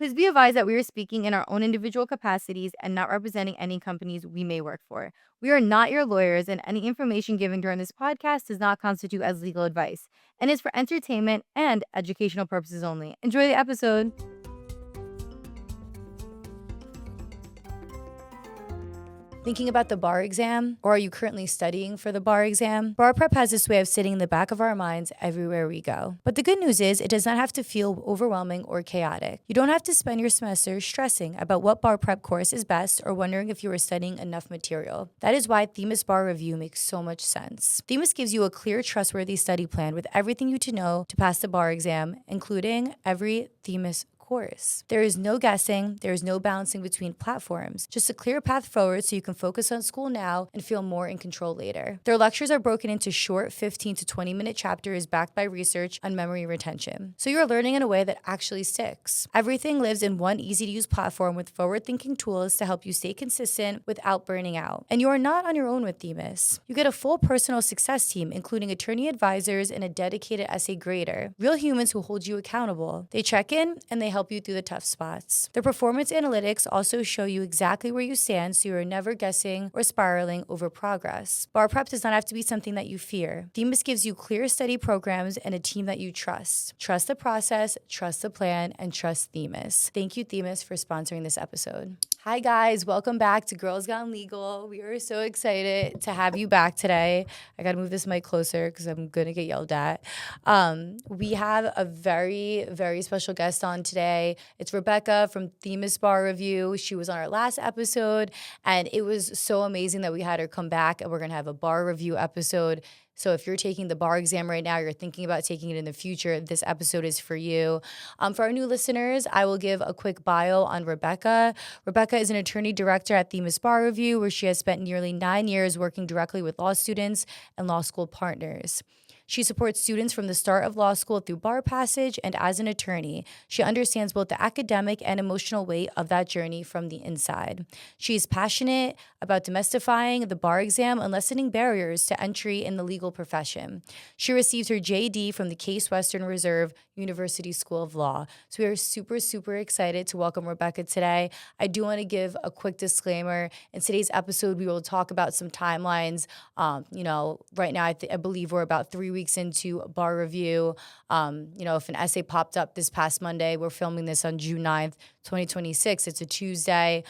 Please be advised that we are speaking in our own individual capacities and not representing any companies we may work for. We are not your lawyers, and any information given during this podcast does not constitute as legal advice and is for entertainment and educational purposes only. Enjoy the episode. Thinking about the bar exam, or are you currently studying for the bar exam? Bar prep has this way of sitting in the back of our minds everywhere we go. But the good news is it does not have to feel overwhelming or chaotic. You don't have to spend your semester stressing about what bar prep course is best or wondering if you are studying enough material. That is why Themis Bar Review makes so much sense. Themis gives you a clear, trustworthy study plan with everything you need to know to pass the bar exam, including every Themis course. There is no guessing, there is no balancing between platforms, just a clear path forward so you can focus on school now and feel more in control later. Their lectures are broken into short 15 to 20-minute chapters backed by research on memory retention. So you're learning in a way that actually sticks. Everything lives in one easy-to-use platform with forward-thinking tools to help you stay consistent without burning out. And you are not on your own with Themis. You get a full personal success team, including attorney advisors and a dedicated essay grader. Real humans who hold you accountable. They check in and they help you through the tough spots. The performance analytics also show you exactly where you stand so you are never guessing or spiraling over progress. Bar prep does not have to be something that you fear. Themis gives you clear study programs and a team that you trust. Trust the process, trust the plan, and trust Themis. Thank you, Themis, for sponsoring this episode. Hi guys, welcome back to Girls Gone Legal. We are so excited to have you back today. I gotta move this mic closer because I'm gonna get yelled at. We have a very, very special guest on today. It's Rebecca from Themis Bar Review. She was on our last episode, and it was so amazing that we had her come back, and we're gonna have a bar review episode. So if you're taking the bar exam right now, you're thinking about taking it in the future, this episode is for you. For our new listeners, I will give a quick bio on Rebecca. Rebecca is an attorney director at Themis Bar Review, where she has spent nearly 9 years working directly with law students and law school partners. She supports students from the start of law school through bar passage, and as an attorney, she understands both the academic and emotional weight of that journey from the inside. She is passionate about demystifying the bar exam and lessening barriers to entry in the legal profession. She received her JD from the Case Western Reserve University School of Law. So we are super, super excited to welcome Rebecca today. I do want to give a quick disclaimer. In today's episode, we will talk about some timelines. Right now, I believe we're about 3 weeks into bar review. If an essay popped up this past Monday, we're filming this on June 9th, 2026. It's a Tuesday.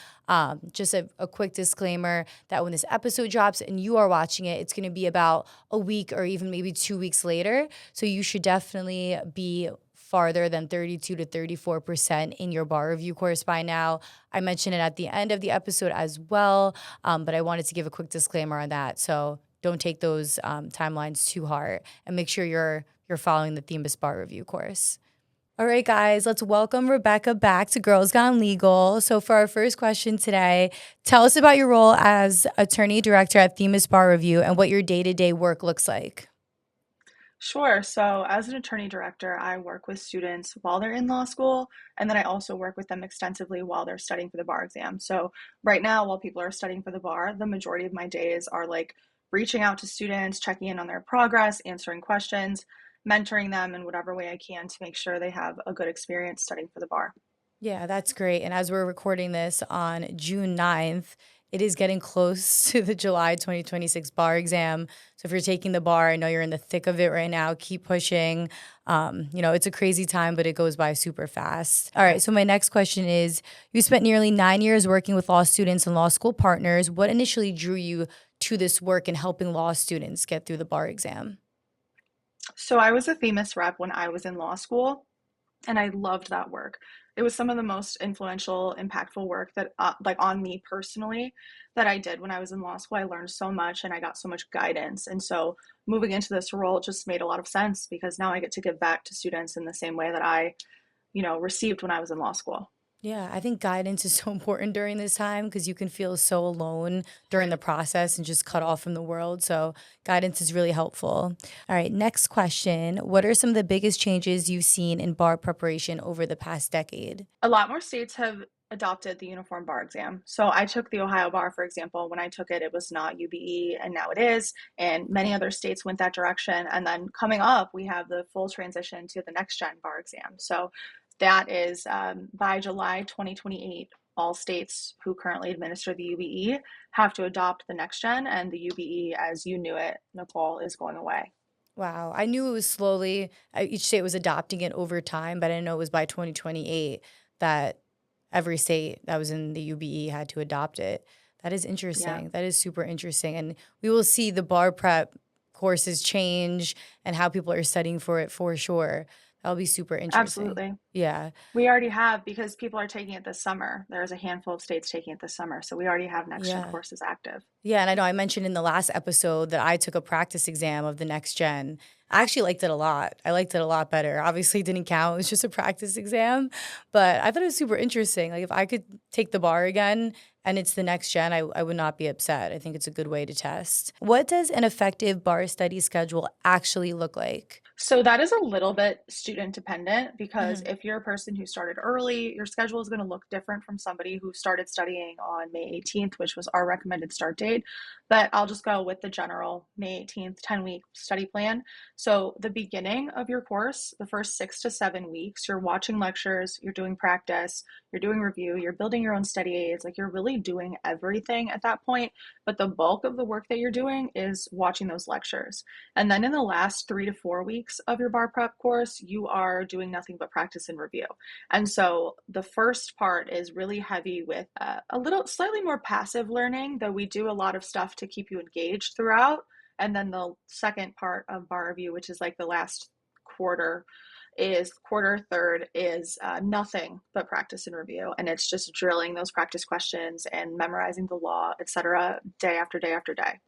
Just a quick disclaimer that when this episode drops and you are watching it, it's going to be about a week or even maybe 2 weeks later. So you should definitely be farther than 32 to 34% in your bar review course by now. I mentioned it at the end of the episode as well, but I wanted to give a quick disclaimer on that. So don't take those timelines too hard, and make sure you're following the Themis Bar Review course. All right, guys, let's welcome Rebecca back to Girls Gone Legal. So for our first question today, tell us about your role as attorney director at Themis Bar Review and what your day-to-day work looks like. Sure. So, as an attorney director, I work with students while they're in law school, and then I also work with them extensively while they're studying for the bar exam. So, right now, while people are studying for the bar, the majority of my days are like reaching out to students, checking in on their progress, answering questions, mentoring them in whatever way I can to make sure they have a good experience studying for the bar. Yeah, that's great. And as we're recording this on June 9th, it is getting close to the July 2026 bar exam. So if you're taking the bar, I know you're in the thick of it right now. Keep pushing. It's a crazy time, but it goes by super fast. All right. So my next question is, you spent nearly 9 years working with law students and law school partners. What initially drew you to this work in helping law students get through the bar exam? So, I was a Themis rep when I was in law school, and I loved that work. It was some of the most influential, impactful work that, like on me personally, that I did when I was in law school. I learned so much and I got so much guidance. And so moving into this role just made a lot of sense because now I get to give back to students in the same way that I, received when I was in law school. Yeah, I think guidance is so important during this time because you can feel so alone during the process and just cut off from the world. So, guidance is really helpful. All right, next question. What are some of the biggest changes you've seen in bar preparation over the past decade? A lot more states have adopted the uniform bar exam. So I took the Ohio bar, for example. When I took it, it was not UBE, and now it is. And many other states went that direction. And then coming up, we have the full transition to the next gen bar exam. So That is by July 2028, all states who currently administer the UBE have to adopt the next gen, and the UBE, as you knew it, Nicole, is going away. Wow. I knew it was slowly, each state was adopting it over time, but I didn't know it was by 2028 that every state that was in the UBE had to adopt it. That is Yeah, interesting. That is super interesting. And we will see the bar prep courses change and how people are studying for it for sure. That'll be super interesting. absolutely. Yeah. We already have, because people are taking it this summer. There's a handful of states taking it this summer. So we already have next gen Yeah. courses active. Yeah, and I know I mentioned in the last episode that I took a practice exam of the next gen. I actually liked it a lot. I liked it a lot better. Obviously, it didn't count. It was just a practice exam, but I thought it was super interesting. Like, if I could take the bar again and it's the next gen, I would not be upset. I think it's a good way to test. What does an effective bar study schedule actually look like? So that is a little bit student dependent, because Hmm. if you're a person who started early, your schedule is going to look different from somebody who started studying on May 18th, which was our recommended start date. But I'll just go with the general May 18th 10-week study plan. So the beginning of your course, the first 6 to 7 weeks, you're watching lectures, you're doing practice, you're doing review, you're building your own study aids, like you're really doing everything at that point. But the bulk of the work that you're doing is watching those lectures. And then in the last 3 to 4 weeks of your bar prep course, you are doing nothing but practice and review. And so the first part is really heavy with a little slightly more passive learning, though we do a lot of stuff to keep you engaged throughout. And then the second part of bar review, which is like the last quarter, is quarter third is nothing but practice and review, and it's just drilling those practice questions and memorizing the law, etc., day after day after day.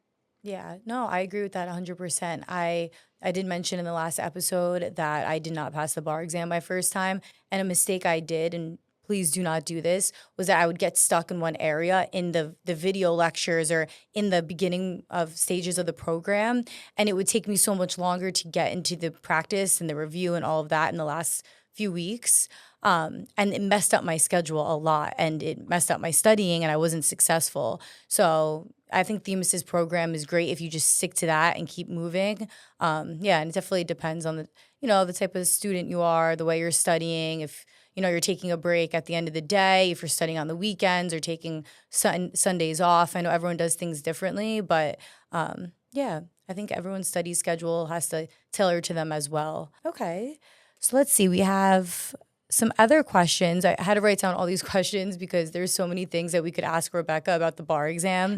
Yeah, no, I agree with that 100%. I did mention in the last episode that I did not pass the bar exam my first time, and a mistake I did, and please do not do this, was that I would get stuck in one area in the video lectures or in the beginning of stages of the program, and it would take me so much longer to get into the practice and the review and all of that in the last few weeks. And it messed up my schedule a lot, and it messed up my studying, and I wasn't successful. So I think Themis's program is great if you just stick to that and keep moving. Yeah, and it definitely depends on the type of student you are, the way you're studying. If you're taking a break at the end of the day, if you're studying on the weekends or taking Sundays off. I know everyone does things differently, but yeah, I think everyone's study schedule has to tailor to them as well. Okay, so let's see. We have some other questions. I had to write down all these questions because there's so many things that we could ask Rebecca about the bar exam.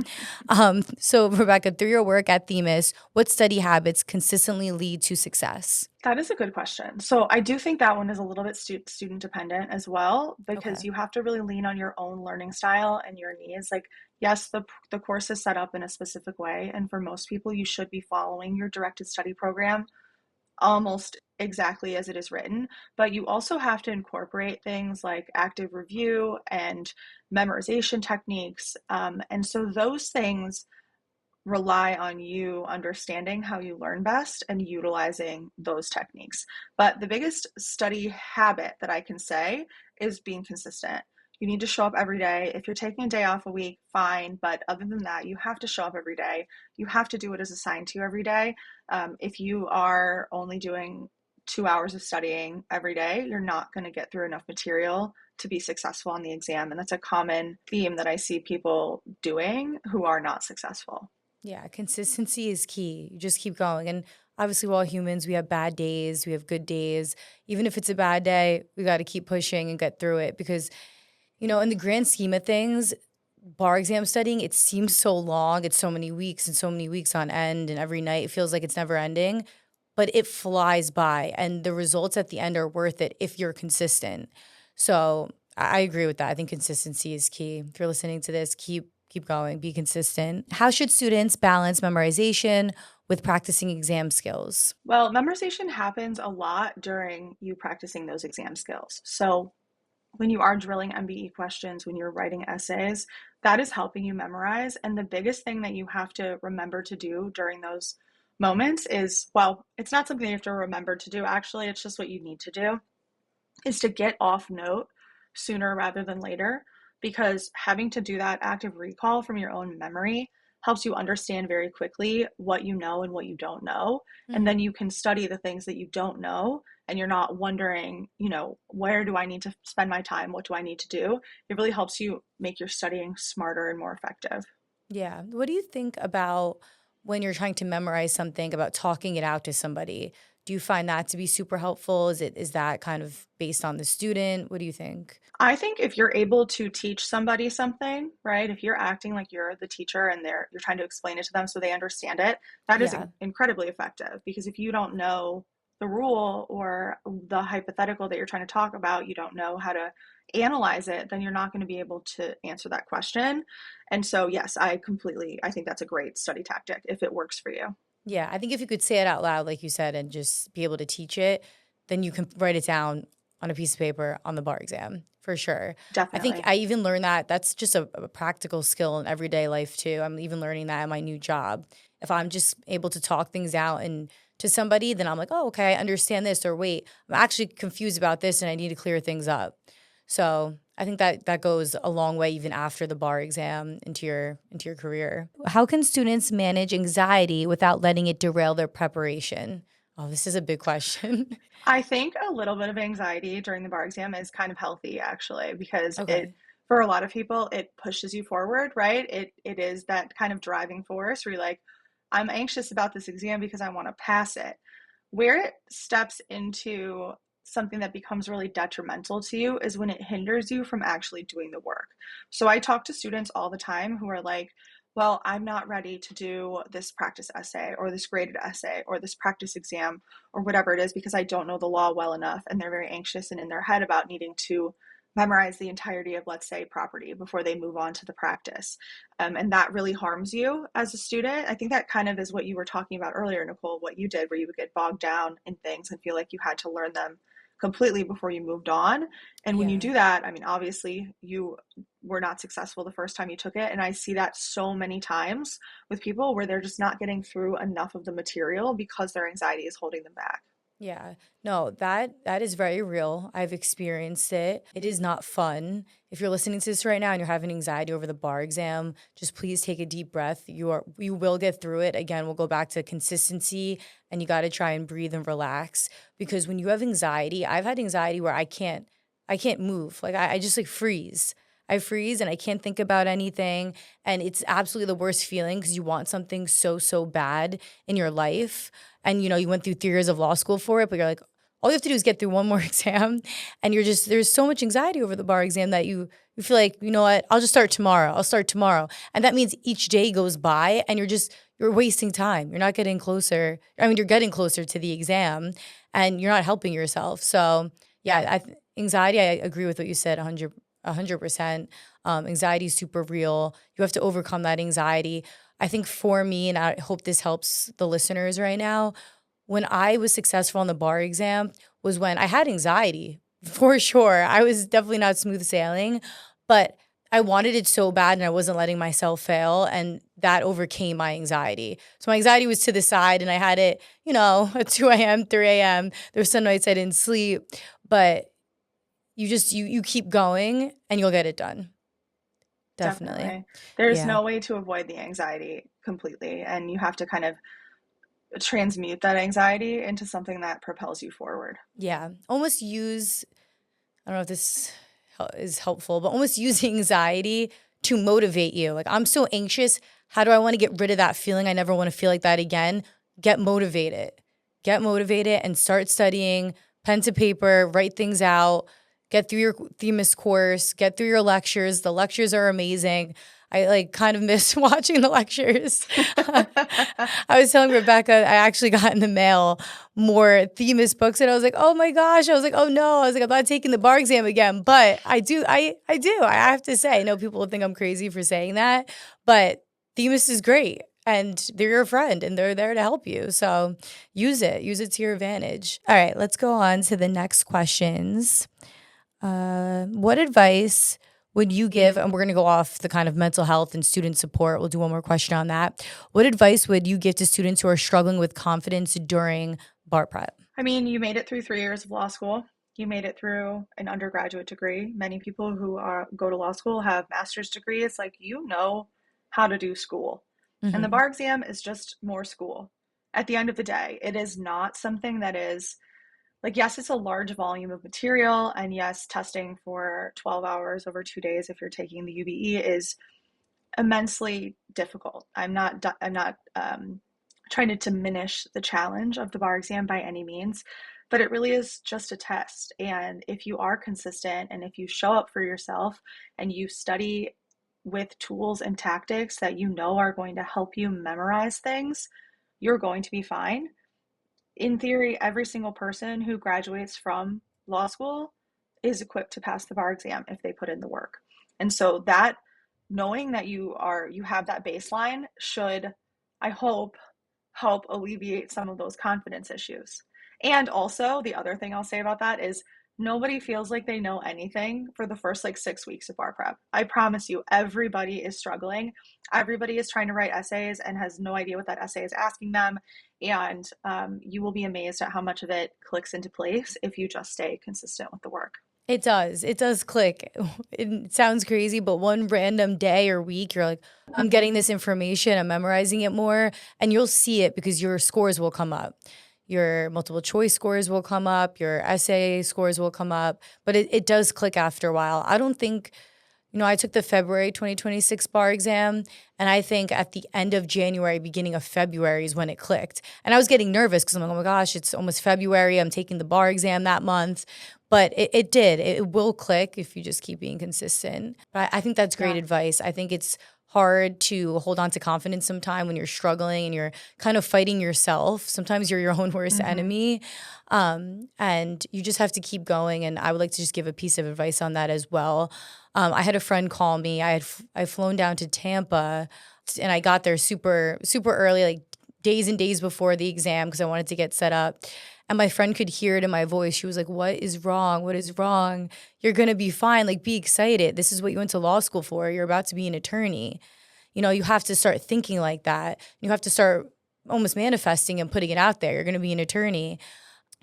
So, Rebecca, through your work at Themis, what study habits consistently lead to success? That is a good question. So I do think that one is a little bit student dependent as well, because Okay. you have to really lean on your own learning style and your needs. Like, yes, the course is set up in a specific way, and for most people, you should be following your directed study program almost exactly as it is written. But you also have to incorporate things like active review and memorization techniques. And so those things rely on you understanding how you learn best and utilizing those techniques. But the biggest study habit that I can say is being consistent. You need to show up every day. If you're taking a day off a week, fine. But other than that, you have to show up every day. You have to do what is assigned to you every day. If you are only doing 2 hours of studying every day, you're not going to get through enough material to be successful on the exam. And that's a common theme that I see people doing who are not successful. Yeah, consistency is key. You just keep going. And obviously, we're all humans. We have bad days, we have good days. Even if it's a bad day, we got to keep pushing and get through it because, in the grand scheme of things, bar exam studying, it seems so long. It's so many weeks and so many weeks on end. And every night it feels like it's never ending, but it flies by. And the results at the end are worth it if you're consistent. So I agree with that. I think consistency is key. If you're listening to this, keep going, be consistent. How should students balance memorization with practicing exam skills? Well, memorization happens a lot during you practicing those exam skills. So when you are drilling MBE questions, when you're writing essays, that is helping you memorize. And the biggest thing that you have to remember to do during those moments is, well, it's not something you have to remember to do, actually, it's just what you need to do, is to get off note sooner rather than later, because having to do that active recall from your own memory helps you understand very quickly what you know and what you don't know. And then Hmm. you can study the things that you don't know and you're not wondering, where do I need to spend my time? What do I need to do? It really helps you make your studying smarter and more effective. Yeah. What do you think about when you're trying to memorize something, about talking it out to somebody? Do you find that to be super helpful? Is that kind of based on the student? What do you think? I think if you're able to teach somebody something, right? If you're acting like you're the teacher and you're trying to explain it to them so they understand it, that is Yeah. incredibly effective. Because if you don't know the rule or the hypothetical that you're trying to talk about, you don't know how to analyze it, then you're not going to be able to answer that question. And so, yes, I think that's a great study tactic if it works for you. Yeah, I think if you could say it out loud, like you said, and just be able to teach it, then you can write it down on a piece of paper on the bar exam for sure. I think Definitely. I even learned that that's just a practical skill in everyday life too. I'm even learning that in my new job. If I'm just able to talk things out and to somebody, then I'm like, oh, okay, I understand this, or wait, I'm actually confused about this and I need to clear things up. So I think that goes a long way even after the bar exam into your career. How can students manage anxiety without letting it derail their preparation? Oh, this is a big question. I think a little bit of anxiety during the bar exam is kind of healthy actually because it Okay. for a lot of people it pushes you forward, right? It is that kind of driving force where you're like, I'm anxious about this exam because I want to pass it. Where it steps into something that becomes really detrimental to you is when it hinders you from actually doing the work. So I talk to students all the time who are like, well, I'm not ready to do this practice essay or this graded essay or this practice exam or whatever it is because I don't know the law well enough. And they're very anxious and in their head about needing to memorize the entirety of, let's say, property before they move on to the practice. And that really harms you as a student. I think that kind of is what you were talking about earlier, Nicole, what you did, where you would get bogged down in things and feel like you had to learn them completely before you moved on. And when you Yeah. do that, I mean, obviously, you were not successful the first time you took it. And I see that so many times with people where they're just not getting through enough of the material because their anxiety is holding them back. Yeah. No, that is very real. I've experienced it. It is not fun. If you're listening to this right now and you're having anxiety over the bar exam, just please take a deep breath. You will get through it. Again, we'll go back to consistency and you got to try and breathe and relax because when you have anxiety, I've had anxiety where I can't move. Like I just like freeze. I freeze and I can't think about anything. And it's absolutely the worst feeling because you want something so, so bad in your life. And you went through 3 years of law school for it, but you're like, all you have to do is get through one more exam. And there's so much anxiety over the bar exam that you feel like, you know what, I'll just start tomorrow. I'll start tomorrow. And that means each day goes by and you're wasting time. You're not getting closer. I mean, you're getting closer to the exam and you're not helping yourself. So yeah, anxiety, I agree with what you said 100%. Anxiety is super real. You have to overcome that anxiety. I think for me, and I hope this helps the listeners right now, when I was successful on the bar exam was when I had anxiety for sure. I was definitely not smooth sailing, but I wanted it so bad and I wasn't letting myself fail. And that overcame my anxiety. So my anxiety was to the side and I had it, at 2 a.m., 3 a.m. There were some nights I didn't sleep, but you keep going and you'll get it done. Definitely. Definitely. There's Yeah. no way to avoid the anxiety completely, and you have to kind of transmute that anxiety into something that propels you forward. Yeah. Almost use, I don't know if this is helpful, but almost use anxiety to motivate you. Like, I'm so anxious. How do I want to get rid of that feeling? I never want to feel like that again. Get motivated. Get motivated and start studying, pen to paper, write things out, get through your Themis course, get through your lectures. The lectures are amazing. I like kind of miss watching the lectures. I was telling Rebecca, I actually got in the mail more Themis books, and I was like, oh my gosh. I was like, oh no. I was like, I'm not taking the bar exam again. But I do. I do. I have to say, I know people will think I'm crazy for saying that, but Themis is great. And they're your friend and they're there to help you. So use it. Use it to your advantage. All right, let's go on to the next questions. What advice would you give? And we're going to go off the kind of mental health and student support. We'll do one more question on that. What advice would you give to students who are struggling with confidence during bar prep? I mean, you made it through 3 years of law school. You made it through an undergraduate degree. Many people who go to law school have master's degrees. Like, you know how to do school. And the Hmm. bar exam is just more school. At the end of the day, it is not something that is like, yes, it's a large volume of material, and yes, testing for 12 hours over 2 days if you're taking the UBE is immensely difficult. I'm not trying to diminish the challenge of the bar exam by any means, but it really is just a test. And if you are consistent and if you show up for yourself and you study with tools and tactics that you know are going to help you memorize things, you're going to be fine. In theory, every single person who graduates from law school is equipped to pass the bar exam if they put in the work. And so that knowing that you have that baseline should, I hope, help alleviate some of those confidence issues. And also, the other thing I'll say about that is nobody feels like they know anything for the first like 6 weeks of bar prep. I promise you, everybody is struggling. Everybody is trying to write essays and has no idea what that essay is asking them. And you will be amazed at how much of it clicks into place if you just stay consistent with the work. It does. It does click. It sounds crazy, but one random day or week, you're like, I'm getting this information, I'm memorizing it more, and you'll see it because your scores will come up. Your multiple choice scores will come up, your essay scores will come up, but it does click after a while. I don't think, I took the February 2026 bar exam, and I think at the end of January, beginning of February is when it clicked. And I was getting nervous because I'm like, oh my gosh, it's almost February. I'm taking the bar exam that month. But it did. It will click if you just keep being consistent. But I think that's great Yeah. advice. I think it's hard to hold on to confidence sometime when you're struggling and you're kind of fighting yourself. Sometimes you're your own worst Mm-hmm. enemy. And you just have to keep going. And I would like to just give a piece of advice on that as well. I had a friend call me. I'd flown down to Tampa, and I got there super super early, like days and days before the exam because I wanted to get set up. And my friend could hear it in my voice. She was like, "What is wrong? What is wrong? You're gonna be fine. Like, be excited. This is what you went to law school for. You're about to be an attorney. You have to start thinking like that. You have to start almost manifesting and putting it out there. You're gonna be an attorney."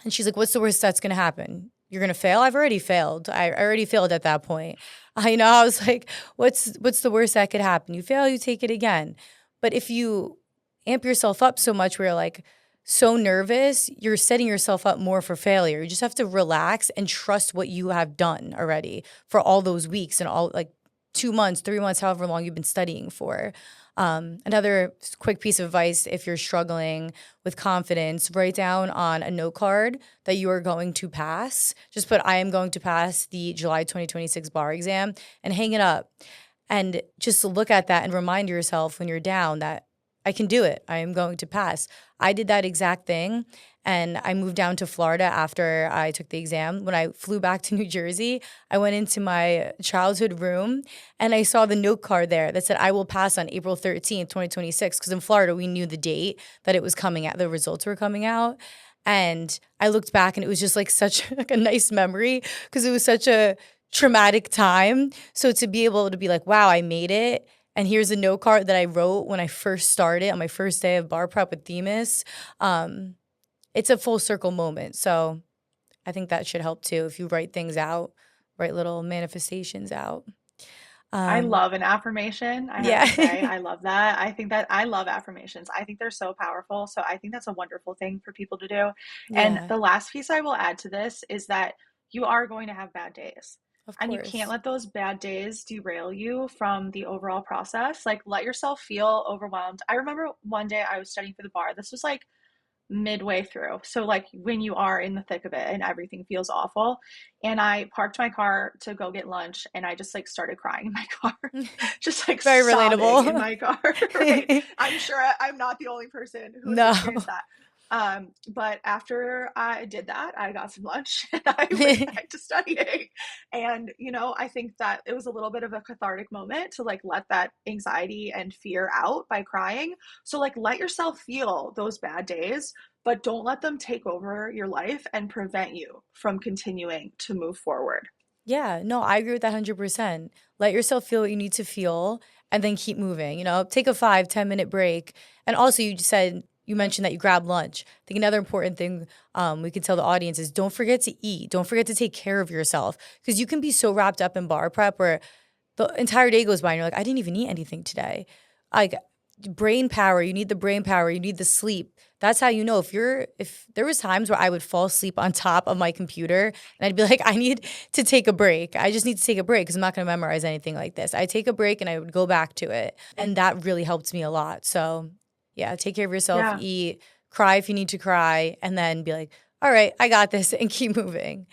And she's like, "What's the worst that's gonna happen? You're gonna fail? I've already failed. I already failed at that point." I was like, what's the worst that could happen? You fail, you take it again. But if you amp yourself up so much where you're like so nervous, you're setting yourself up more for failure. You just have to relax and trust what you have done already for all those weeks and all like 2 months, 3 months, however long you've been studying for. Another quick piece of advice if you're struggling with confidence, write down on a note card that you are going to pass. Just put, I am going to pass the July 2026 bar exam and hang it up. And just look at that and remind yourself when you're down that I can do it. I am going to pass. I did that exact thing. And I moved down to Florida after I took the exam. When I flew back to New Jersey, I went into my childhood room and I saw the note card there that said, I will pass on April 13th, 2026. Because in Florida, we knew the date that it was coming out, the results were coming out. And I looked back and it was just like such like a nice memory because it was such a traumatic time. So to be able to be like, wow, I made it. And here's a note card that I wrote when I first started on my first day of bar prep with Themis. It's a full circle moment. So I think that should help too. If you write things out, write little manifestations out. I Um, love an affirmation. I have yeah. to say, I love that. I think that I love affirmations. I think they're so powerful. So I think that's a wonderful thing for people to do. And Yeah, the last piece I will add to this is that you are going to have bad days. of And you can't course. let those bad days derail you from the overall process. Like, let yourself feel overwhelmed. I remember one day I was studying for the bar. This was like midway through. So like when you are in the thick of it and everything feels awful. And I parked my car to go get lunch and I just like started crying in my car. Just like Very sobbing in relatable. my car, right? I'm sure I'm not the only person who has No. experienced that. But after I did that, I got some lunch and I went back to studying. And, I think that it was a little bit of a cathartic moment to like let that anxiety and fear out by crying. So, like, let yourself feel those bad days, but don't let them take over your life and prevent you from continuing to move forward. Yeah, no, I agree with that 100%. Let yourself feel what you need to feel and then keep moving. Take a 5, 10 minute break. And also, you mentioned that you grab lunch. I think another important thing we can tell the audience is don't forget to eat. Don't forget to take care of yourself because you can be so wrapped up in bar prep where the entire day goes by and you're like, I didn't even eat anything today. Like, brain power, you need the brain power, you need the sleep. That's how you know if there was times where I would fall asleep on top of my computer and I'd be like, I need to take a break. I just need to take a break because I'm not going to memorize anything like this. I take a break and I would go back to it. And that really helped me a lot. So, yeah, take care of yourself, Yeah. eat, cry if you need to cry, and then be like, all right, I got this and keep moving.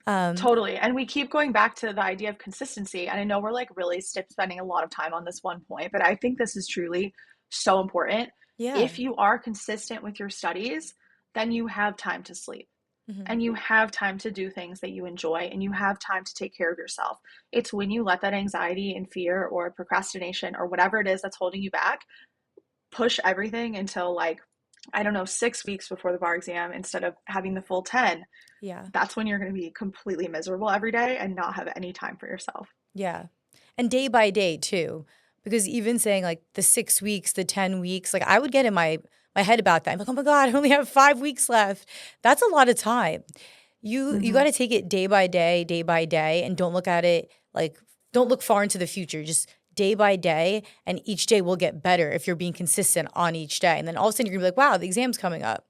Um, Totally. And we keep going back to the idea of consistency. And I know we're like really spending a lot of time on this one point, but I think this is truly so important. yeah. If you are consistent with your studies, then you have time to sleep Hmm. and you have time to do things that you enjoy and you have time to take care of yourself. It's when you let that anxiety and fear or procrastination or whatever it is that's holding you back push everything until like, I don't know, 6 weeks before the bar exam instead of having the full 10, Yeah. that's when you're going to be completely miserable every day and not have any time for yourself. Yeah. And day by day too. Because even saying like the 6 weeks, the 10 weeks, like I would get in my head about that. I'm like, oh my God, I only have 5 weeks left. That's a lot of time. You Mm-hmm. gotta take it day by day, and don't look at it like don't look far into the future. Just day by day, and each day will get better if you're being consistent on each day. And then all of a sudden you're gonna be like, wow, the exam's coming up.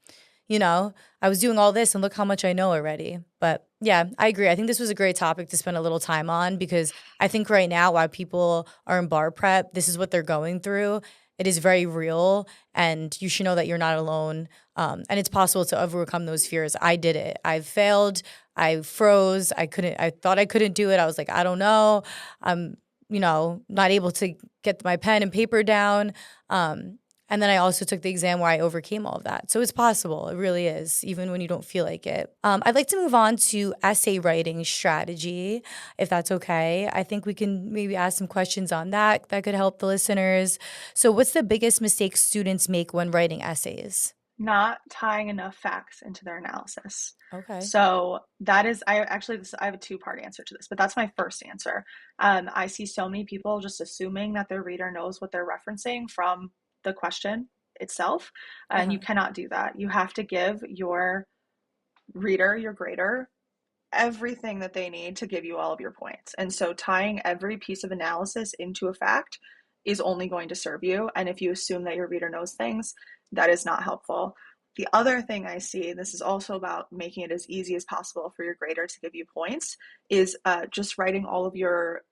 You know, I was doing all this and look how much I know already. But yeah, I agree. I think this was a great topic to spend a little time on because I think right now, while people are in bar prep, this is what they're going through. It is very real, and you should know that you're not alone. And it's possible to overcome those fears. I did it. I failed. I froze. I couldn't. I thought I couldn't do it. I was like, I don't know. I'm, not able to get my pen and paper down. Um, and then I also took the exam where I overcame all of that. So it's possible. It really is, even when you don't feel like it. I'd like to move on to essay writing strategy, if that's okay. I think we can maybe ask some questions on that that could help the listeners. So, what's the biggest mistake students make when writing essays? Not tying enough facts into their analysis. Okay. So that is, I have a two-part answer to this, but that's my first answer. I see so many people just assuming that their reader knows what they're referencing from the question itself, Uh and you huh. cannot do that. You have to give your reader, your grader, everything that they need to give you all of your points. And so tying every piece of analysis into a fact is only going to serve you. And if you assume that your reader knows things, that is not helpful. The other thing I see, this is also about making it as easy as possible for your grader to give you points, is just writing all of your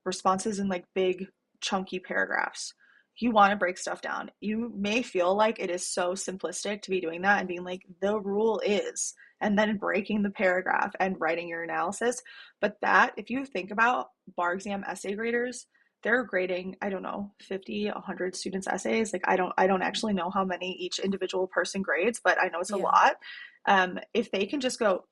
responses in like big, chunky paragraphs. You want to break stuff down. You may feel like it is so simplistic to be doing that and being like, the rule is, and then breaking the paragraph and writing your analysis. But that, if you think about bar exam essay graders, they're grading, I don't know, 50, 100 students' essays. Like I don't actually know how many each individual person grades, but I know it's a Yeah. lot. If they can just go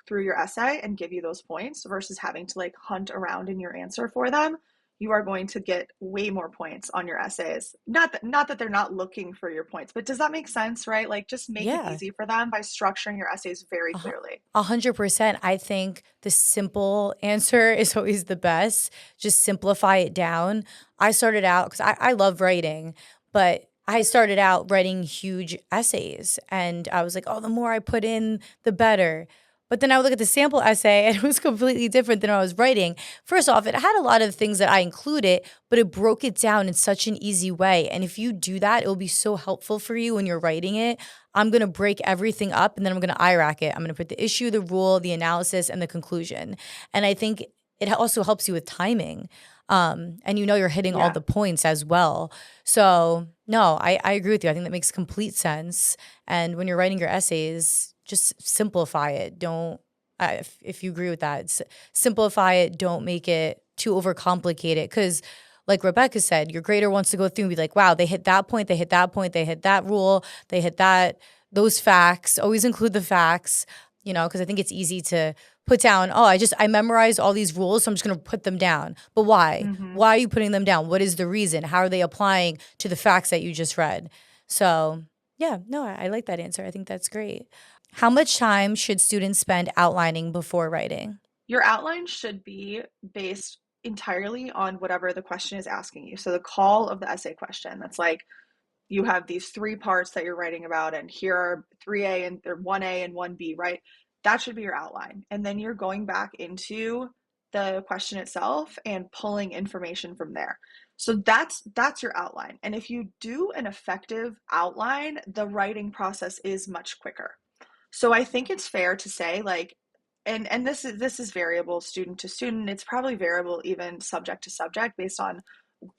through your essay and give you those points versus having to like hunt around in your answer for them, you are going to get way more points on your essays. Not that they're not looking for your points, but does that make sense, right? Like just make it Yeah. easy for them by structuring your essays very A hu- clearly. 100%. I think the simple answer is always the best. Just simplify it down. I started out because I love writing, but I started out writing huge essays. And I was like, oh, the more I put in, the better. But then I would look at the sample essay and it was completely different than I was writing. First off, it had a lot of things that I included, but it broke it down in such an easy way. And if you do that, it will be so helpful for you when you're writing it. I'm going to break everything up and then I'm going to IRAC it. I'm going to put the issue, the rule, the analysis, and the conclusion. And I think it also helps you with timing. And you're hitting all Yeah. the points as well. So, no, I agree with you. I think that makes complete sense. And when you're writing your essays, just simplify it. Don't, if you agree with that, simplify it. Don't make it too overcomplicated. Because, like Rebecca said, your grader wants to go through and be like, wow, they hit that point, they hit that point, they hit that rule, they hit those facts. Always include the facts, because I think it's easy to put down, oh, I memorized all these rules, so I'm just going to put them down. But why? Mm-hmm. Why are you putting them down? What is the reason? How are they applying to the facts that you just read? So, yeah, no, I like that answer. I think that's great. How much time should students spend outlining before writing? Your outline should be based entirely on whatever the question is asking you. So the call of the essay question, that's like you have these three parts that you're writing about, and here are 3A and or 1A and 1B, right? That should be your outline. And then you're going back into the question itself and pulling information from there. So that's your outline. And if you do an effective outline, the writing process is much quicker. So I think it's fair to say like, and this is variable student to student. It's probably variable even subject to subject based on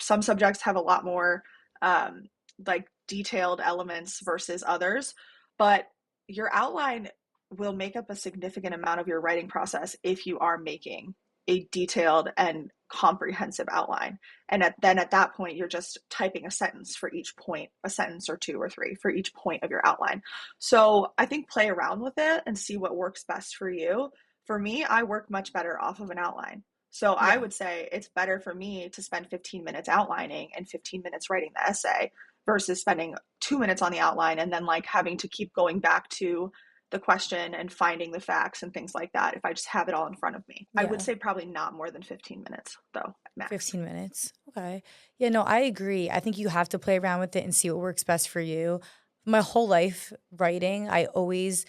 some subjects have a lot more um, like detailed elements versus others, but your outline will make up a significant amount of your writing process if you are making a detailed and comprehensive outline. And then at that point, you're just typing a sentence for each point, a sentence or two or three for each point of your outline. So I think play around with it and see what works best for you. For me, I work much better off of an outline. So I Yeah. would say it's better for me to spend 15 minutes outlining and 15 minutes writing the essay versus spending 2 minutes on the outline and then like having to keep going back to the question and finding the facts and things like that if I just have it all in front of me. I would Yeah. say probably not more than 15 minutes though, max. 15 minutes. Okay. Yeah, no, I agree. I think you have to play around with it and see what works best for you. My whole life writing, I always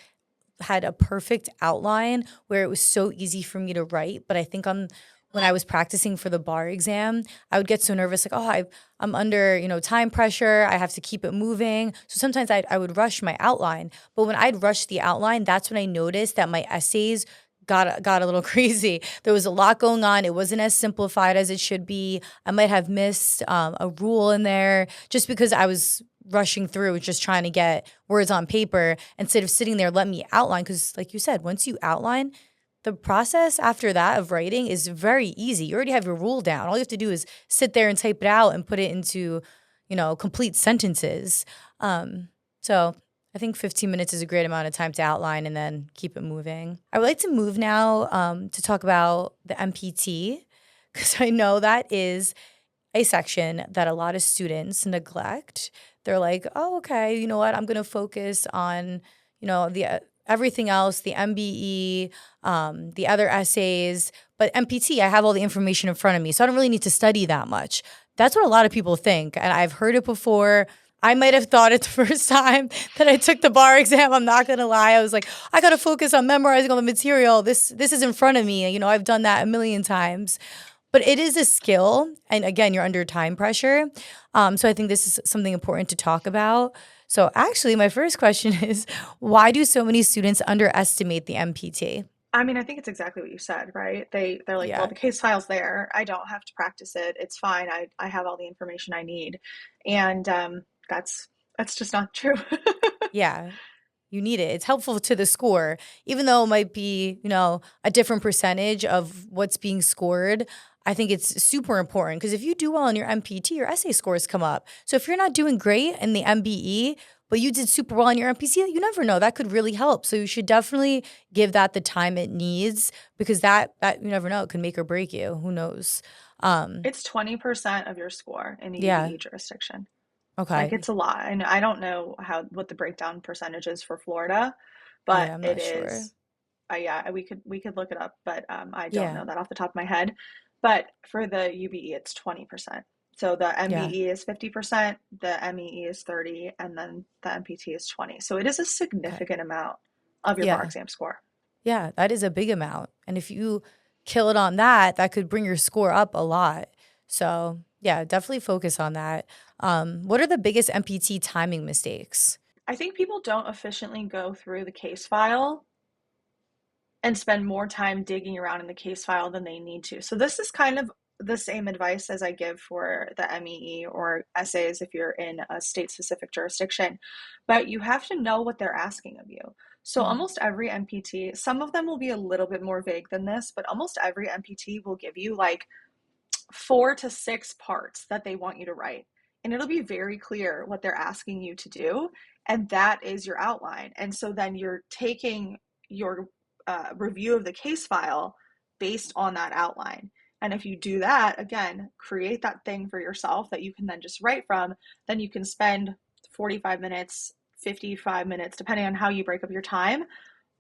had a perfect outline where it was so easy for me to write. But I think on when I was practicing for the bar exam, I would get so nervous, like, oh, I'm under, time pressure. I have to keep it moving. So sometimes I would rush my outline. But when I'd rush the outline, that's when I noticed that my essays got a little crazy. There was a lot going on. It wasn't as simplified as it should be. I might have missed a rule in there just because I was rushing through, just trying to get words on paper instead of sitting there, let me outline. Because, like you said, once you outline, the process after that of writing is very easy. You already have your rule down. All you have to do is sit there and type it out and put it into, complete sentences. So I think 15 minutes is a great amount of time to outline and then keep it moving. I would like to move now to talk about the MPT because I know that is a section that a lot of students neglect. They're like, oh, okay, you know what? I'm going to focus on, the everything else, the MBE, the other essays. But MPT, I have all the information in front of me, so I don't really need to study that much. That's what a lot of people think, and I've heard it before. I might have thought it the first time that I took the bar exam. I'm not gonna lie. I was like, I gotta focus on memorizing all the material. This is in front of me. I've done that a million times. But it is a skill. And again, you're under time pressure. So I think this is something important to talk about. So actually, my first question is why do so many students underestimate the MPT? I mean, I think it's exactly what you said, right? They're like, well, Yeah. the case file's there. I don't have to practice it. It's fine. I have all the information I need. And that's just not true. Yeah. You need it. It's helpful to the score, even though it might be, a different percentage of what's being scored. I think it's super important because if you do well in your MPT, your essay scores come up. So if you're not doing great in the MBE, but you did super well in your MPT, you never know. That could really help. So you should definitely give that the time it needs because that you never know. It could make or break you. Who knows? Um, It's 20% of your score in a yeah. UBE jurisdiction. Like Okay. it's a lot. And I don't know what the breakdown percentage is for Florida, but Yeah, I'm it not sure. is yeah, we could look it up, but I don't Yeah. know that off the top of my head. But for the UBE, it's 20%. So the Yeah. MBE is 50%, the MEE is 30, and then the MPT is 20. So it is a Okay. significant amount of your bar Yeah. exam score. Yeah, that is a big amount. And if you kill it on that, that could bring your score up a lot. So, yeah, definitely focus on that. What are the biggest MPT timing mistakes? I think people don't efficiently go through the case file and spend more time digging around in the case file than they need to. So this is kind of the same advice as I give for the MEE or essays if you're in a state specific jurisdiction, but you have to know what they're asking of you. So Mhm. almost every MPT, some of them will be a little bit more vague than this, but almost every MPT will give you like 4 to 6 parts that they want you to write. And it'll be very clear what they're asking you to do. And that is your outline. And so then you're taking your review of the case file based on that outline. And if you do that, again, create that thing for yourself that you can then just write from, then you can spend 45 minutes, 55 minutes, depending on how you break up your time,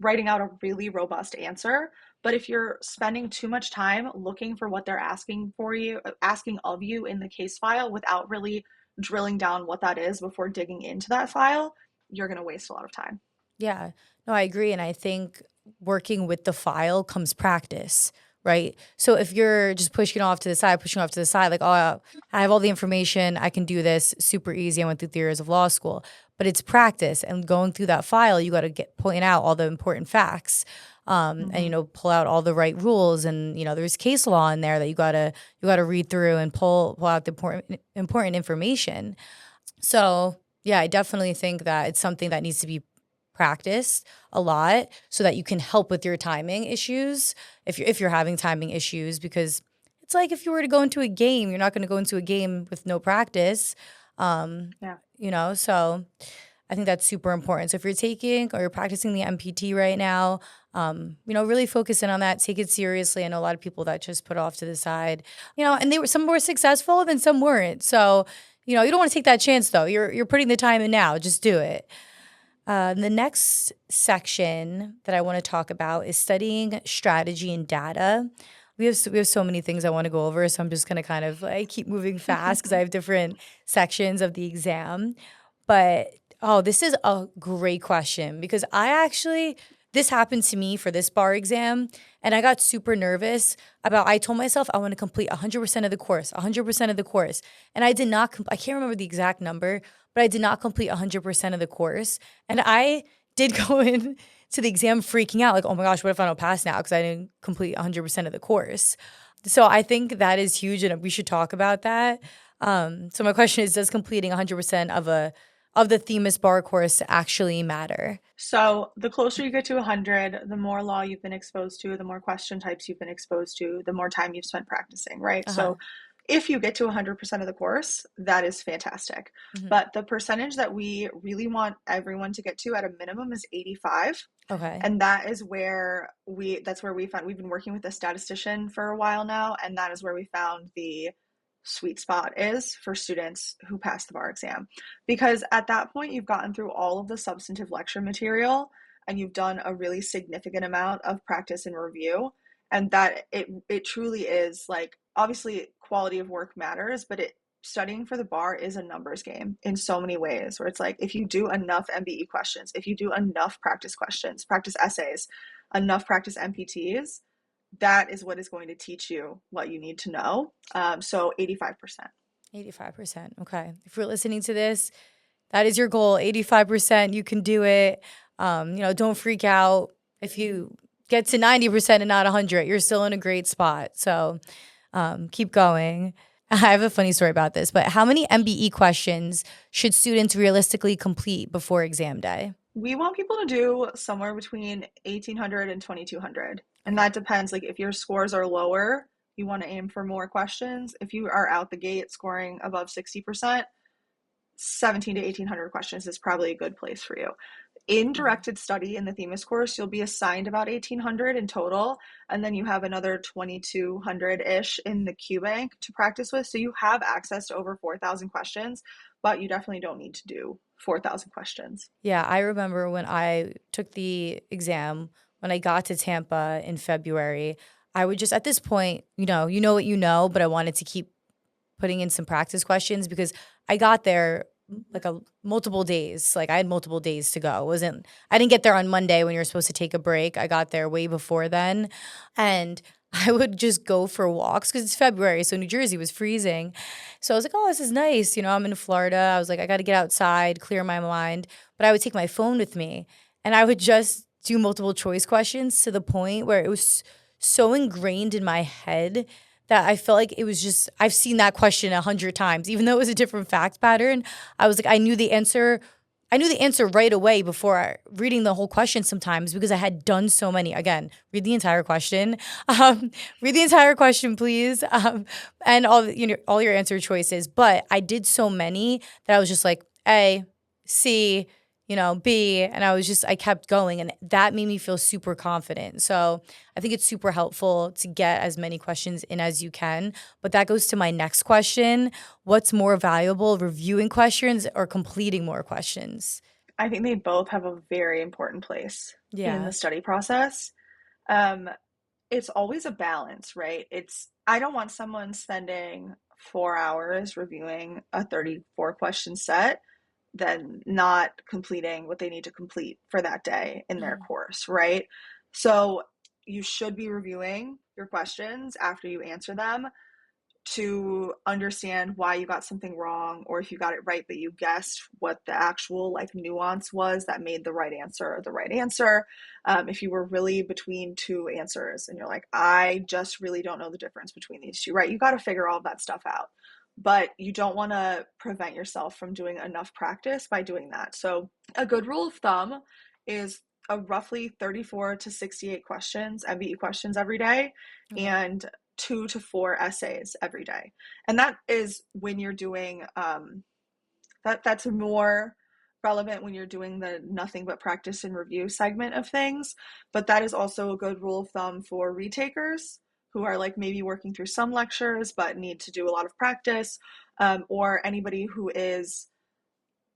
writing out a really robust answer. But if you're spending too much time looking for what they're asking of you in the case file without really drilling down what that is before digging into that file, you're going to waste a lot of time. Yeah, no, I agree. And I think working with the file comes practice, right? So if you're just pushing off to the side, like, oh, I have all the information, I can do this super easy. I went through 3 years of law school, but it's practice and going through that file. You got to get point out all the important facts, and Hmm. pull out all the right rules, and there's case law in there that you gotta read through and pull out the important information. So, yeah, I definitely think that it's something that needs to be practiced a lot so that you can help with your timing issues if you're having timing issues, because it's like if you were to go into a game, you're not going to go into a game with no practice. Um, Yeah. so I think that's super important. So if you're taking or you're practicing the MPT right now, really focus in on that. Take it seriously. I know a lot of people that just put off to the side, and some were successful, then some weren't. So, you don't want to take that chance though. You're putting the time in now. Just do it. The next section that I want to talk about is studying strategy and data. We have so many things I want to go over, so I'm just gonna kind of like keep moving fast because I have different sections of the exam. But oh, this is a great question because this happened to me for this bar exam, and I got super nervous about. I told myself I want to complete 100% of the course, 100% of the course, and I did not. I can't remember the exact number, but I did not complete 100% of the course, and I did go in to the exam freaking out, like, oh my gosh, what if I don't pass now because I didn't complete 100% of the course. So I think that is huge, and we should talk about that. So my question is, does completing 100% of the Themis Bar course actually matter? So the closer you get to 100, the more law you've been exposed to, the more question types you've been exposed to, the more time you've spent practicing, right? Uh-huh. So if you get to 100% of the course, that is fantastic. Hmm. But the percentage that we really want everyone to get to at a minimum is 85. Okay. And that is where that's where we found, we've been working with a statistician for a while now, and that is where we found the sweet spot is for students who pass the bar exam. Because at that point, you've gotten through all of the substantive lecture material and you've done a really significant amount of practice and review. And that it truly is like, obviously quality of work matters, but studying for the bar is a numbers game in so many ways, where it's like if you do enough MBE questions, if you do enough practice questions, practice essays, enough practice MPTs, that is what is going to teach you what you need to know. So 85%. 85%. Okay. If you're listening to this, that is your goal. 85%. You can do it. Don't freak out. If you get to 90% and not 100, you're still in a great spot. So keep going. I have a funny story about this, but how many MBE questions should students realistically complete before exam day? We want people to do somewhere between 1,800 and 2,200. And Okay. that depends. Like if your scores are lower, you want to aim for more questions. If you are out the gate scoring above 60%, 17 to 1,800 questions is probably a good place for you. In Okay. directed study in the Themis course, you'll be assigned about 1,800 in total, and then you have another 2,200-ish in the Q bank to practice with. So you have access to over 4,000 questions, but you definitely don't need to do 4,000 questions. Yeah, I remember when I took the exam, when I got to Tampa in February, I would just at this point, you know what you know, but I wanted to keep putting in some practice questions because I got there like a multiple days. Like I had multiple days to go. It wasn't I didn't get there on Monday when you're supposed to take a break. I got there way before then. And I would just go for walks because it's February, so New Jersey was freezing. So I was like, "Oh, this is nice." I'm in Florida. I was like, "I got to get outside, clear my mind." But I would take my phone with me, and I would just do multiple choice questions to the point where it was so ingrained in my head that I felt like it was just I've seen that question 100 times, even though it was a different fact pattern. I was like, I knew the answer. I knew the answer right away before reading the whole question sometimes because I had done so many. Again, read the entire question. Read the entire question, please, and all your answer choices. But I did so many that I was just like A, C, B, and I kept going, and that made me feel super confident. So I think it's super helpful to get as many questions in as you can. But that goes to my next question. What's more valuable, reviewing questions or completing more questions? I think they both have a very important place in the Yeah. study process. Um, it's always a balance, right? I don't want someone spending 4 hours reviewing a 34 question set, then not completing what they need to complete for that day in their Mhm. course, right? So you should be reviewing your questions after you answer them to understand why you got something wrong, or if you got it right but you guessed what the actual like nuance was that made the right answer the right answer. If you were really between two answers and you're like, I just really don't know the difference between these two, right? You got to figure all of that stuff out, but you don't want to prevent yourself from doing enough practice by doing that. So a good rule of thumb is a roughly 34 to 68 questions, MBE questions every day, Okay. and 2 to 4 essays every day. And that is when you're doing that's more relevant when you're doing the nothing but practice and review segment of things. But that is also a good rule of thumb for retakers who are like maybe working through some lectures but need to do a lot of practice, or anybody who is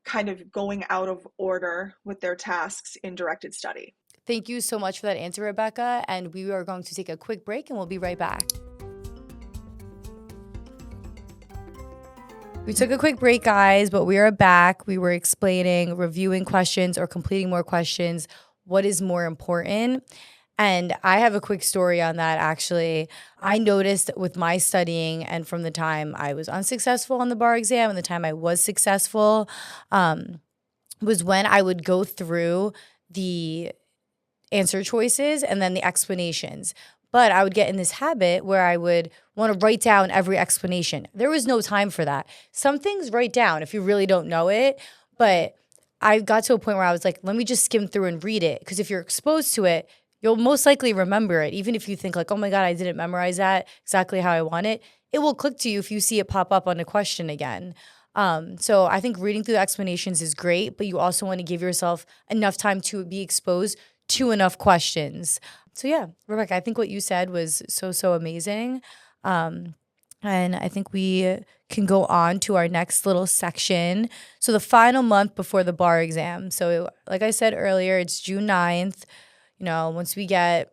kind of going out of order with their tasks in directed study. Thank you so much for that answer, Rebecca. And we are going to take a quick break and we'll be right back. We took a quick break, guys, but we are back. We were explaining reviewing questions or completing more questions. What is more important? And I have a quick story on that, actually. I noticed with my studying and from the time I was unsuccessful on the bar exam and the time I was successful, was when I would go through the answer choices and then the explanations. But I would get in this habit where I would want to write down every explanation. There was no time for that. Some things write down if you really don't know it, but I got to a point where I was like, let me just skim through and read it. Because if you're exposed to it, you'll most likely remember it. Even if you think like, oh my God, I didn't memorize that exactly how I want it, it will click to you if you see it pop up on a question again. So I think reading through the explanations is great, but you also want to give yourself enough time to be exposed to enough questions. So yeah, Rebecca, I think what you said was so amazing. And I think we can go on to our next little section. So the final month before the bar exam. So like I said earlier, it's June 9th. You know, once we get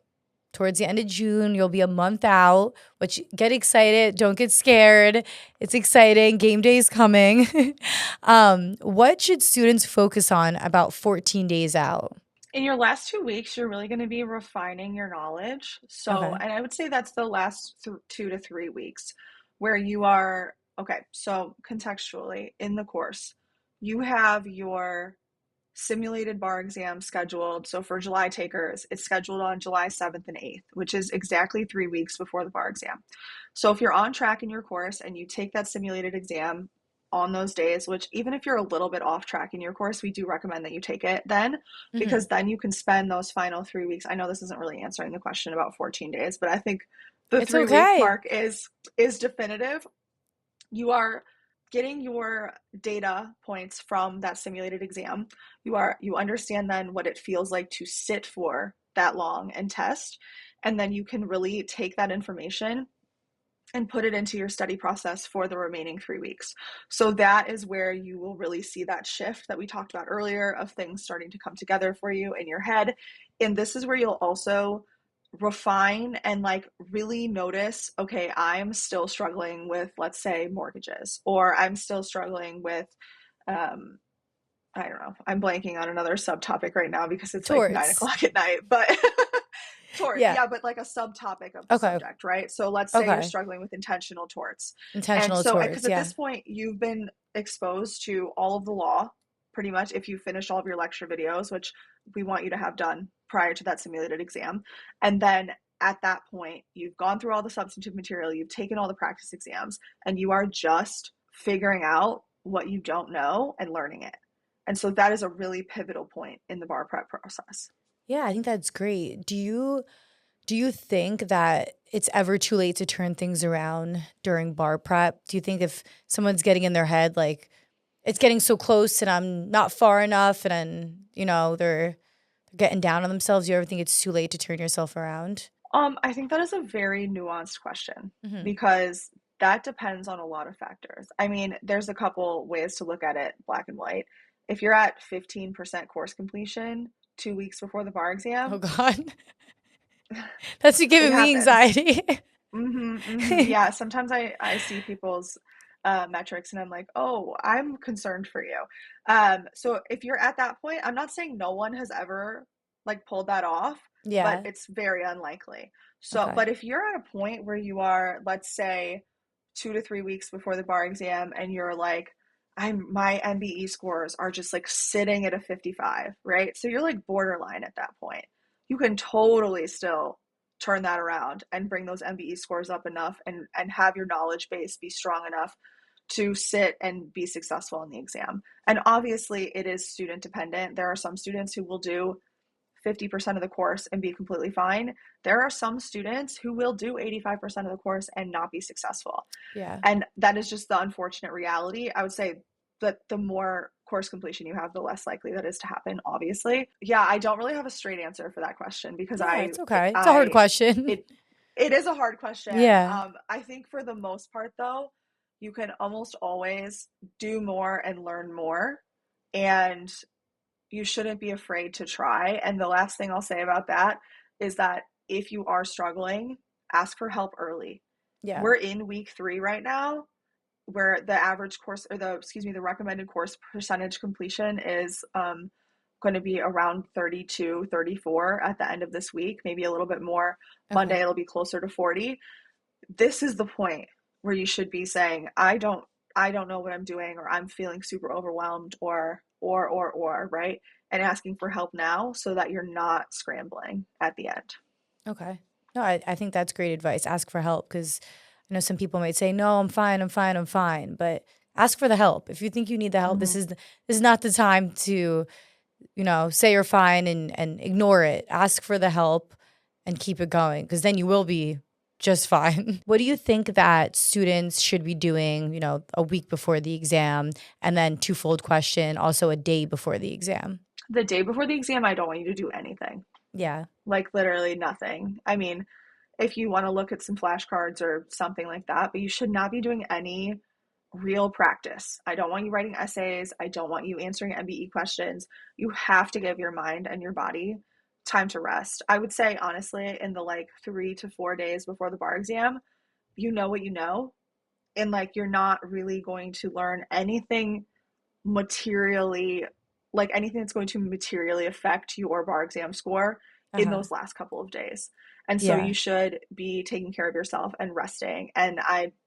towards the end of June, you'll be a month out, which get excited. Don't get scared. It's exciting. Game day is coming. What should students focus on about 14 days out? In your last 2 weeks, you're really going to be refining your knowledge. So, Okay. and I would say that's the last 2 to 3 weeks where you are, okay, so contextually in the course, you have your simulated bar exam scheduled. So for July takers, it's scheduled on July 7th and 8th, which is exactly 3 weeks before the bar exam. So if you're on track in your course and you take that simulated exam on those days, which even if you're a little bit off track in your course, we do recommend that you take it then, Mm-hmm. because then you can spend those final 3 weeks. I know this isn't really answering the question about 14 days, but I think the It's 3 week okay. mark is definitive. You are getting your data points from that simulated exam. You understand then what it feels like to sit for that long and test, and then you can really take that information and put it into your study process for the remaining 3 weeks. So that is where you will really see that shift that we talked about earlier of things starting to come together for you in your head. And this is where you'll also refine and like really notice, okay, I'm still struggling with, let's say, mortgages, or I'm still struggling with, I don't know, I'm blanking on another subtopic right now because it's like nine Torts. o'clock at night, but tort, Yeah. yeah, but like a subtopic of the Okay. subject, right? So let's say you're Okay. struggling with intentional torts. And Intentional so, because torts. at Yeah. this point, you've been exposed to all of the law pretty much if you finish all of your lecture videos, which we want you to have done prior to that simulated exam. And then at that point, you've gone through all the substantive material, you've taken all the practice exams, and you are just figuring out what you don't know and learning it. And so that is a really pivotal point in the bar prep process. Yeah, I think that's great. Do you think that it's ever too late to turn things around during bar prep? Do you think if someone's getting in their head like it's getting so close and I'm not far enough and then, they're getting down on themselves, you ever think it's too late to turn yourself around? I think that is a very nuanced question Mhm. because that depends on a lot of factors. I mean, there's a couple ways to look at it, black and white. If you're at 15% course completion 2 weeks before the bar Oh exam, God. That's it giving me happens. anxiety. Yeah, sometimes I see people's metrics and I'm like, oh, I'm concerned for you. So if you're at that point, I'm not saying no one has ever like pulled that off, but Yeah. it's very unlikely. So, Okay. but if you're at a point where you are, let's say, 2 to 3 weeks before the bar exam, and you're like, my MBE scores are just like sitting at a 55, right? So you're like borderline at that point. You can totally still turn that around and bring those MBE scores up enough, and have your knowledge base be strong enough to sit and be successful in the exam. And obviously, it is student dependent. There are some students who will do 50% of the course and be completely fine. There are some students who will do 85% of the course and not be successful. Yeah. And that is just the unfortunate reality. I would say that the more course completion you have, the less likely that is to happen, obviously. Yeah, I don't really have a straight answer for that question, because Yeah, it's okay. It's a hard question. it, it is a hard question. Yeah. I think for the most part, though, you can almost always do more and learn more. And you shouldn't be afraid to try. And the last thing I'll say about that is that if you are struggling, ask for help early. Yeah. We're in week 3 right now, where the average course, or the recommended course percentage completion is going to be around 32, 34 at the end of this week, maybe a little bit more. Monday, Okay. it'll be closer to 40. This is the point where you should be saying, I don't know what I'm doing, or I'm feeling super overwhelmed, or right, and asking for help now, so that you're not scrambling at the end. Okay. No, I think that's great advice. Ask for help because I know some people might say, no, I'm fine, I'm fine, I'm fine. But ask for the help. If you think you need the help, Mm-hmm. this is not the time to, say you're fine and ignore it. Ask for the help and keep it going because then you will be just fine. What do you think that students should be doing, a week before the exam? And then twofold question, also a day before the exam. The day before the exam, I don't want you to do anything, Yeah. like literally nothing. I mean, if you want to look at some flashcards or something like that, but you should not be doing any real practice. I don't want you writing essays. I don't want you answering MBE questions. You have to give your mind and your body time to rest. I would say, honestly, in the like 3 to 4 days before the bar exam, you know what you know. And like, you're not really going to learn anything materially, like anything that's going to materially affect your bar exam score in Uh-huh. those last couple of days. And so Yeah. you should be taking care of yourself and resting. And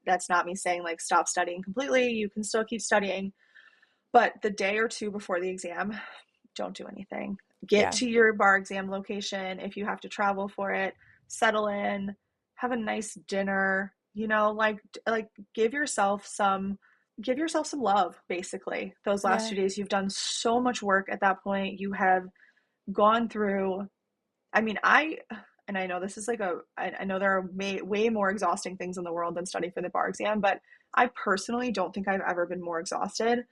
that's not me saying like stop studying completely. You can still keep studying, but the day or two before the exam, don't do anything. Get Yeah. to your bar exam location if you have to travel for it, settle in, have a nice dinner, like give yourself some love, basically. Those last Yeah. 2 days, you've done so much work at that point. You have gone through, I mean, and I know this is like I know there are way more exhausting things in the world than studying for the bar exam, but I personally don't think I've ever been more exhausted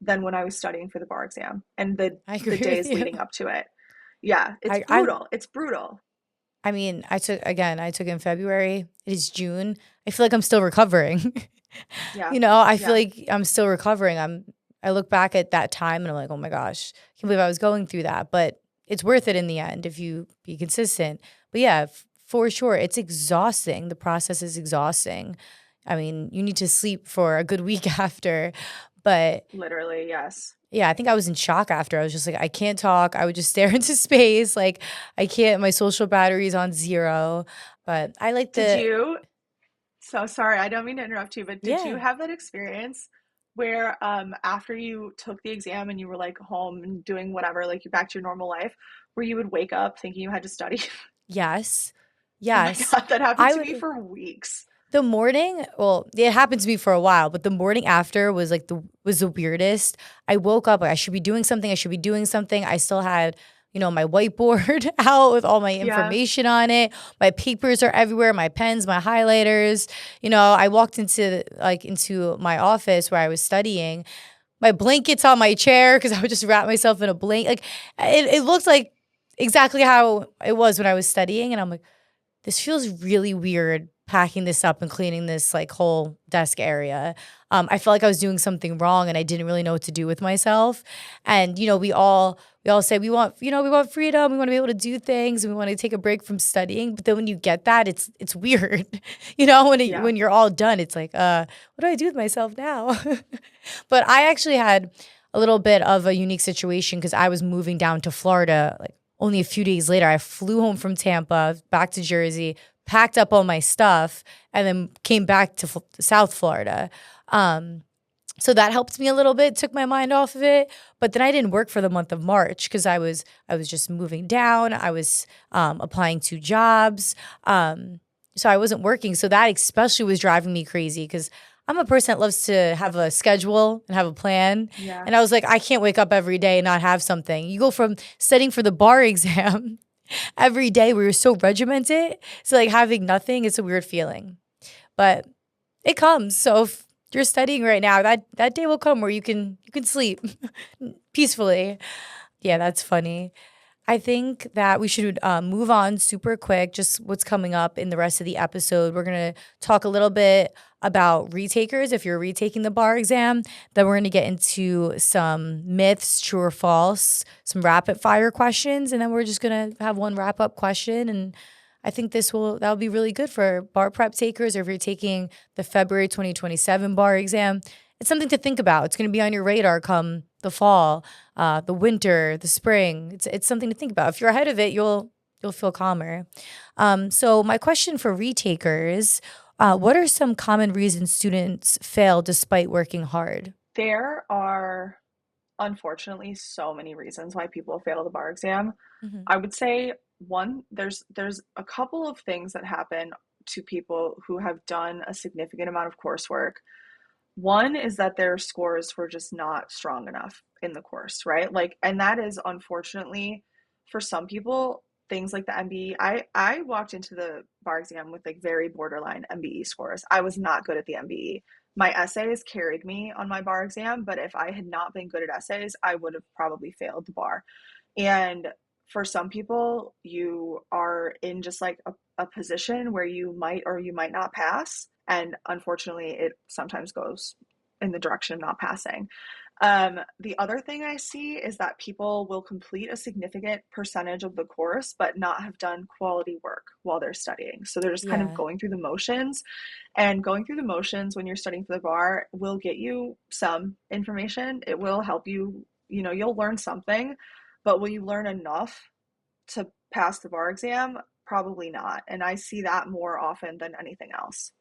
than when I was studying for the bar exam and I the agree with days you. leading up to it. Yeah, it's I'm brutal. It's brutal. I mean, I took in February. It is June. I feel like I'm still recovering. Yeah. I feel Yeah. like I'm still recovering. I look back at that time and I'm like, "Oh my gosh, I can't believe I was going through that." But it's worth it in the end if you be consistent. But yeah, for sure, it's exhausting. The process is exhausting. I mean, you need to sleep for a good week after. But Literally, yes. yeah, I think I was in shock after. I was just like, I can't talk. I would just stare into space. Like, I can't, my social battery's on zero. But I like Did the, you So sorry, I don't mean to interrupt you, but did you yeah. have that experience where after you took the exam and you were like home and doing whatever, like you back to your normal life, where you would wake up thinking you had to study? Yes. Oh my Yes. God, that happened I to me would, for weeks. the morning, well, it happened to me for a while, but the morning after was like was the weirdest. I woke up, like, I should be doing something. I should be doing something. I still had, my whiteboard out with all my Yeah. information on it. My papers are everywhere, my pens, my highlighters. I walked into my office where I was studying. My blanket's on my chair because I would just wrap myself in a blanket. Like it looked like exactly how it was when I was studying. And I'm like, this feels really weird packing this up and cleaning this like whole desk area. I felt like I was doing something wrong and I didn't really know what to do with myself. And we all say we want freedom, we want to be able to do things, and we want to take a break from studying. But then when you get that, it's weird. Yeah. When you're all done, it's like, what do I do with myself now? But I actually had a little bit of a unique situation because I was moving down to Florida like only a few days later, I flew home from Tampa back to Jersey, packed up all my stuff, and then came back to South Florida. Um, so that helped me a little bit, took my mind off of it. But then I didn't work for the month of March because I was just moving down. I was applying to jobs. So I wasn't working. So that especially was driving me crazy because I'm a person that loves to have a schedule and have a plan. Yeah. And I was like, I can't wake up every day and not have something. You go from studying for the bar exam every day where you're so regimented. So like having nothing, it's a weird feeling. But it comes. So if you're studying right now, that day will come where you can sleep peacefully. Yeah, that's funny. I think that we should move on super quick, just what's coming up in the rest of the episode. We're going to talk a little bit about retakers if you're retaking the bar exam. Then we're going to get into some myths, true or false, some rapid fire questions, and then we're just going to have one wrap up question. And I think that'll be really good for bar prep takers, or if you're taking the February 2027 bar exam. It's something to think about. It's going to be on your radar come the fall, the winter, the spring. It's something to think about. If you're ahead of it, you'll feel calmer. So my question for retakers: what are some common reasons students fail despite working hard? There are unfortunately so many reasons why people fail the bar exam. Hmm. I would say one, there's a couple of things that happen to people who have done a significant amount of coursework. One is that their scores were just not strong enough in the course, right? Like, and that is unfortunately for some people, things like the MBE. I walked into the bar exam with like very borderline MBE scores. I was not good at the MBE. My essays carried me on my bar exam, but if I had not been good at essays, I would have probably failed the bar. And for some people, you are in just like a position where you might or you might not pass. And unfortunately, it sometimes goes in the direction of not passing. The other thing I see is that people will complete a significant percentage of the course, but not have done quality work while they're studying. So they're just kind of Yeah. going through the motions. And going through the motions when you're studying for the bar will get you some information. It will help you, you'll learn something, but will you learn enough to pass the bar exam? Probably not. And I see that more often than anything else.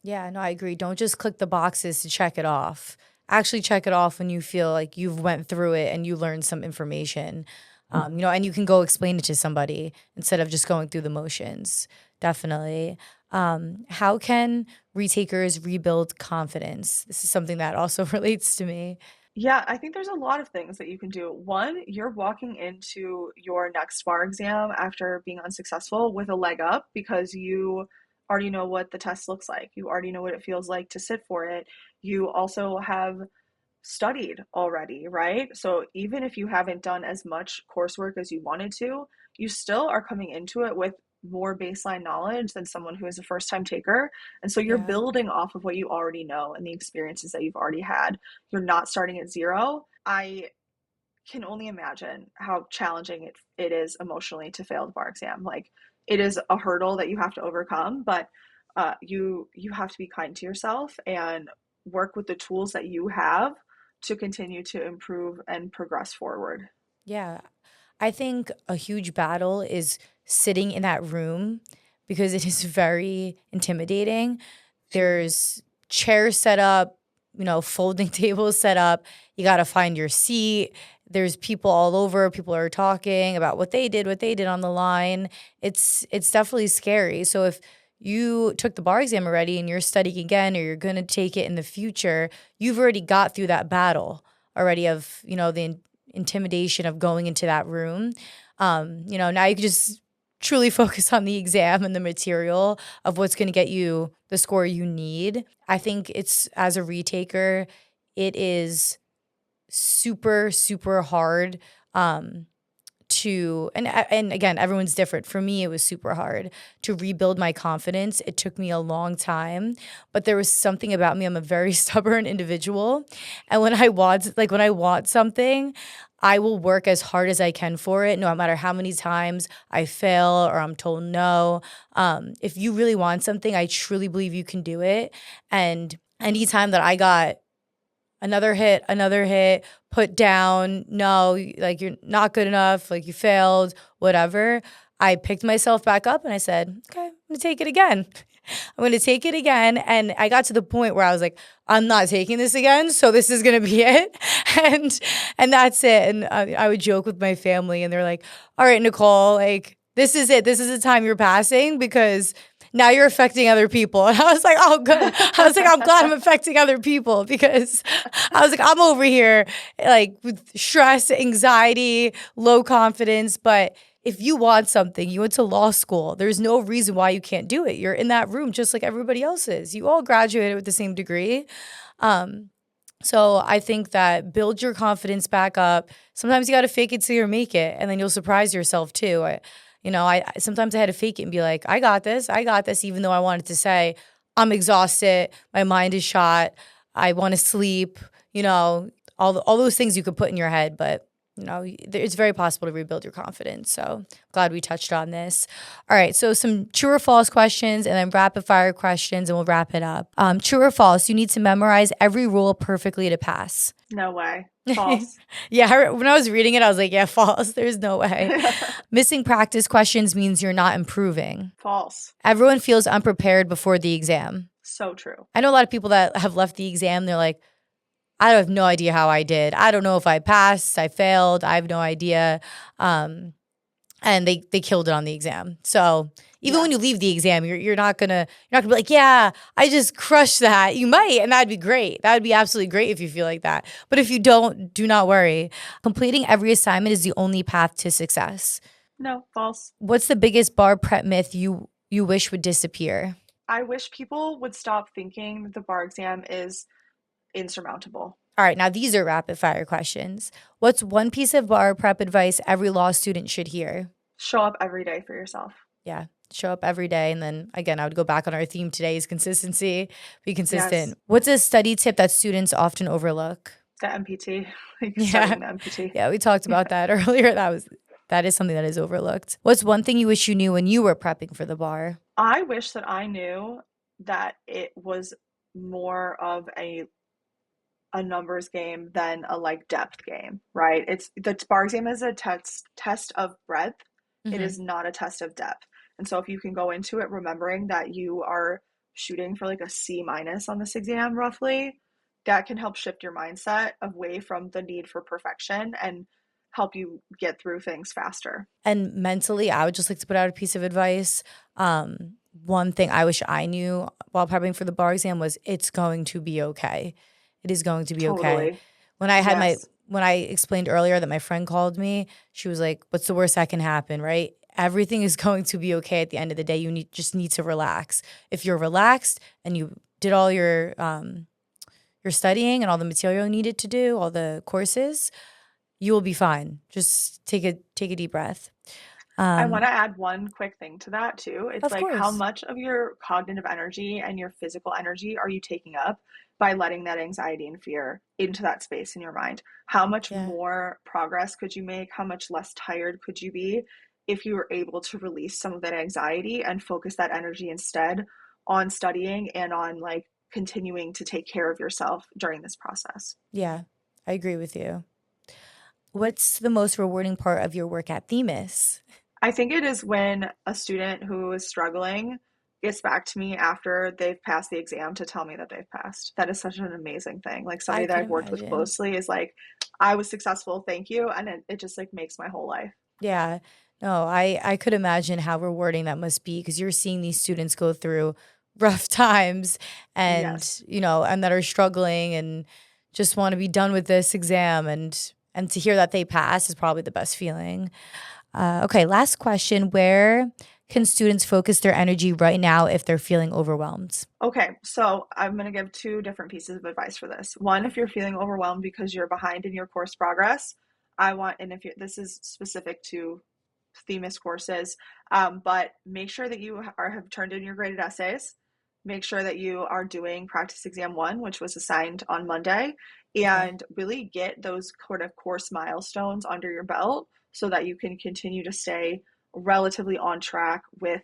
Yeah, no, I agree. Don't just click the boxes to check it off. Actually check it off when you feel like you've went through it and you learned some information. And you can go explain it to somebody instead of just going through the motions. Definitely. How can retakers rebuild confidence? This is something that also relates to me. Yeah, I think there's a lot of things that you can do. One, you're walking into your next bar exam after being unsuccessful with a leg up because you already know what the test looks like. You already know what it feels like to sit for it. You also have studied already, right? So even if you haven't done as much coursework as you wanted to, you still are coming into it with more baseline knowledge than someone who is a first time taker. And so you're Yeah. building off of what you already know and the experiences that you've already had. You're not starting at zero. I can only imagine how challenging it is emotionally to fail the bar exam. Like it is a hurdle that you have to overcome, but you have to be kind to yourself and work with the tools that you have to continue to improve and progress forward. Yeah. I think a huge battle is sitting in that room because it is very intimidating. There's chairs set up, folding tables set up. You got to find your seat. There's people all over. People are talking about what they did on the line. It's definitely scary. So if you took the bar exam already and you're studying again or you're going to take it in the future, you've already got through that battle already of, the intimidation of going into that room. Now you can just truly focus on the exam and the material of what's going to get you the score you need. I think it's as a retaker, it is super, super hard and again, everyone's different. For me, it was super hard to rebuild my confidence. It took me a long time, but there was something about me. I'm a very stubborn individual, and when I want something, I will work as hard as I can for it, no matter how many times I fail or I'm told no. If you really want something, I truly believe you can do it. And anytime that I got another hit, put down, no, like you're not good enough, like you failed, whatever. I picked myself back up and I said, okay, I'm gonna take it again. I'm gonna take it again. And I got to the point where I was like, I'm not taking this again, so this is gonna be it. And and that's it. And I would joke with my family, and they're like, all right, Nicole, like this is it. This is the time you're passing because now you're affecting other people. And I was like, oh, good. I was like, I'm glad I'm affecting other people because I was like, I'm over here like with stress, anxiety, low confidence. But if you want something, you went to law school, there's no reason why you can't do it. You're in that room just like everybody else is. You all graduated with the same degree. Um, so I think that build your confidence back up. Sometimes you got to fake it till you make it, and then you'll surprise yourself too. I sometimes I had to fake it and be like, I got this, even though I wanted to say, I'm exhausted, my mind is shot, I want to sleep, all those things you could put in your head, but it's very possible to rebuild your confidence. So glad we touched on this. All right, so some true or false questions and then rapid fire questions, and we'll wrap it up. True or false, you need to memorize every rule perfectly to pass. No way. False. Yeah, when I was reading it, I was like, yeah, false. There's no way. Missing practice questions means you're not improving. False. Everyone feels unprepared before the exam. So true. I know a lot of people that have left the exam, they're like, I have no idea how I did. I don't know if I passed, I failed. I have no idea. And they killed it on the exam. So even when you leave the exam, you're not gonna be like, yeah, I just crushed that. You might, and that'd be great. That would be absolutely great if you feel like that. But if you don't, do not worry. Completing every assignment is the only path to success. No, false. What's the biggest bar prep myth you wish would disappear? I wish people would stop thinking that the bar exam is insurmountable. All right, now these are rapid fire questions. What's one piece of bar prep advice every law student should hear? Show up every day for yourself. Yeah, show up every day. And then again, I would go back on our theme today is consistency. Be consistent. Yes. What's a study tip that students often overlook? The MPT. Yeah. The MPT. Yeah, we talked about that earlier. That is something that is overlooked. What's one thing you wish you knew when you were prepping for the bar? I wish that I knew that it was more of a numbers game than a like depth game, right? It's the bar exam is a test of breadth. It is not a test of depth. And so if you can go into it remembering that you are shooting for like a C minus on this exam roughly, that can help shift your mindset away from the need for perfection and help you get through things faster. And mentally, I would just like to put out a piece of advice. One thing I wish I knew while prepping for the bar exam was it's going to be okay. It is going to be okay. Totally. When I had when I explained earlier that my friend called me, she was like, what's the worst that can happen, right? Everything is going to be okay at the end of the day. You just need to relax. If you're relaxed and you did all your studying and all the material you needed to do, all the courses, you will be fine. Just take a deep breath. I want to add one quick thing to that too. It's like course. how much of your cognitive energy and your physical energy are you taking up by letting that anxiety and fear into that space in your mind? How much more progress could you make? How much less tired could you be if you were able to release some of that anxiety and focus that energy instead on studying and on like continuing to take care of yourself during this process? Yeah, I agree with you. What's the most rewarding part of your work at Themis? I think it is when a student who is struggling gets back to me after they've passed the exam to tell me that they've passed. That is such an amazing thing. Like somebody that I've worked with closely is like, I was successful, thank you. And it just like makes my whole life. Yeah. No, I could imagine how rewarding that must be because you're seeing these students go through rough times and, and that are struggling and just want to be done with this exam and to hear that they pass is probably the best feeling. Okay, last question. Where can students focus their energy right now if they're feeling overwhelmed? Okay, so I'm going to give two different pieces of advice for this. One, if you're feeling overwhelmed because you're behind in your course progress, this is specific to Themis courses, but make sure that you have turned in your graded essays. Make sure that you are doing practice exam 1, which was assigned on Monday, and really get those sort of course milestones under your belt so that you can continue to stay relatively on track with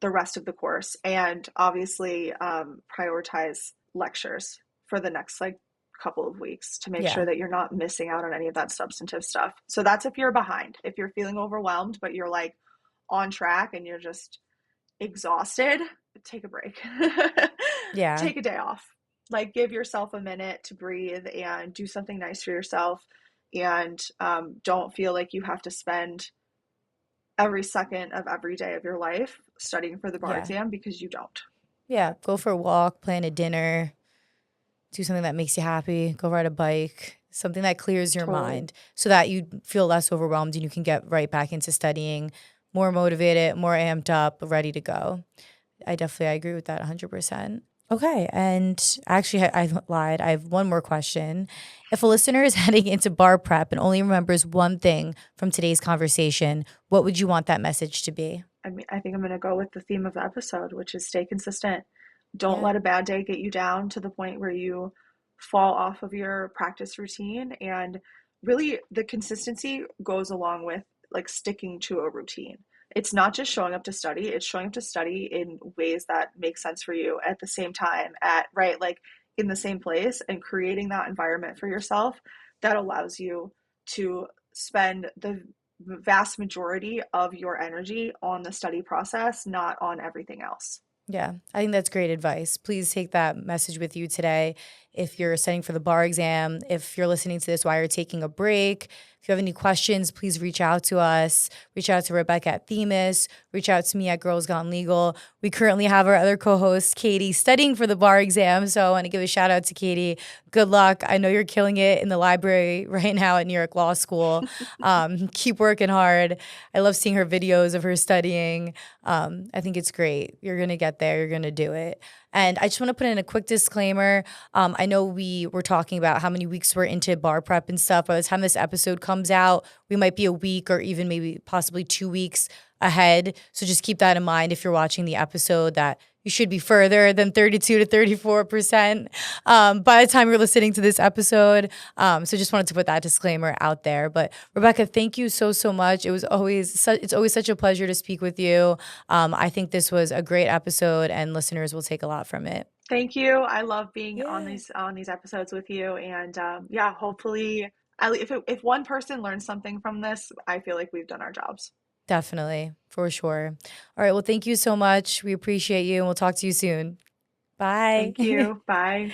the rest of the course. And obviously prioritize lectures for the next like couple of weeks to make Yeah. sure that you're not missing out on any of that substantive stuff. So that's if you're behind. If you're feeling overwhelmed, but you're like on track and you're just exhausted, take a break. Yeah. Take a day off. Like, give yourself a minute to breathe and do something nice for yourself. And don't feel like you have to spend every second of every day of your life studying for the bar Yeah. exam, because you don't. Yeah. Go for a walk, plan a dinner, do something that makes you happy, go ride a bike, something that clears your Totally. mind so that you feel less overwhelmed and you can get right back into studying, more motivated, more amped up, ready to go. I agree with that 100%. Okay, and actually, I lied. I have one more question. If a listener is heading into bar prep and only remembers one thing from today's conversation, what would you want that message to be? I mean, I think I'm going to go with the theme of the episode, which is stay consistent. Don't Yeah, let a bad day get you down to the point where you fall off of your practice routine. And really, the consistency goes along with like sticking to a routine. It's not just showing up to study, it's showing up to study in ways that make sense for you at the same time, at right, like in the same place, and creating that environment for yourself that allows you to spend the vast majority of your energy on the study process, not on everything else. yeah. I think that's great advice. Please take that message with you today. If you're studying for the bar exam, if you're listening to this while you're taking a break, if you have any questions, please reach out to us. Reach out to Rebecca at Themis. Reach out to me at Girls Gone Legal. We currently have our other co-host, Katie, studying for the bar exam. So I want to give a shout out to Katie. Good luck. I know you're killing it in the library right now at New York Law School. Keep working hard. I love seeing her videos of her studying. I think it's great. You're going to get there. You're going to do it. And I just want to put in a quick disclaimer. I know we were talking about how many weeks we're into bar prep and stuff. By the time this episode comes out, we might be a week or even maybe possibly 2 weeks ahead. So just keep that in mind if you're watching the episode, that you should be further than 32 to 34% by the time you're listening to this episode. So just wanted to put that disclaimer out there. But Rebecca, thank you so much. It's always such a pleasure to speak with you. I think this was a great episode, and listeners will take a lot from it. Thank you. I love being on Yeah, these episodes with you, and yeah, hopefully, if one person learns something from this, I feel like we've done our jobs. definitely, for sure. All right. Well, thank you so much. We appreciate you, and we'll talk to you soon. Bye. Thank you. Bye.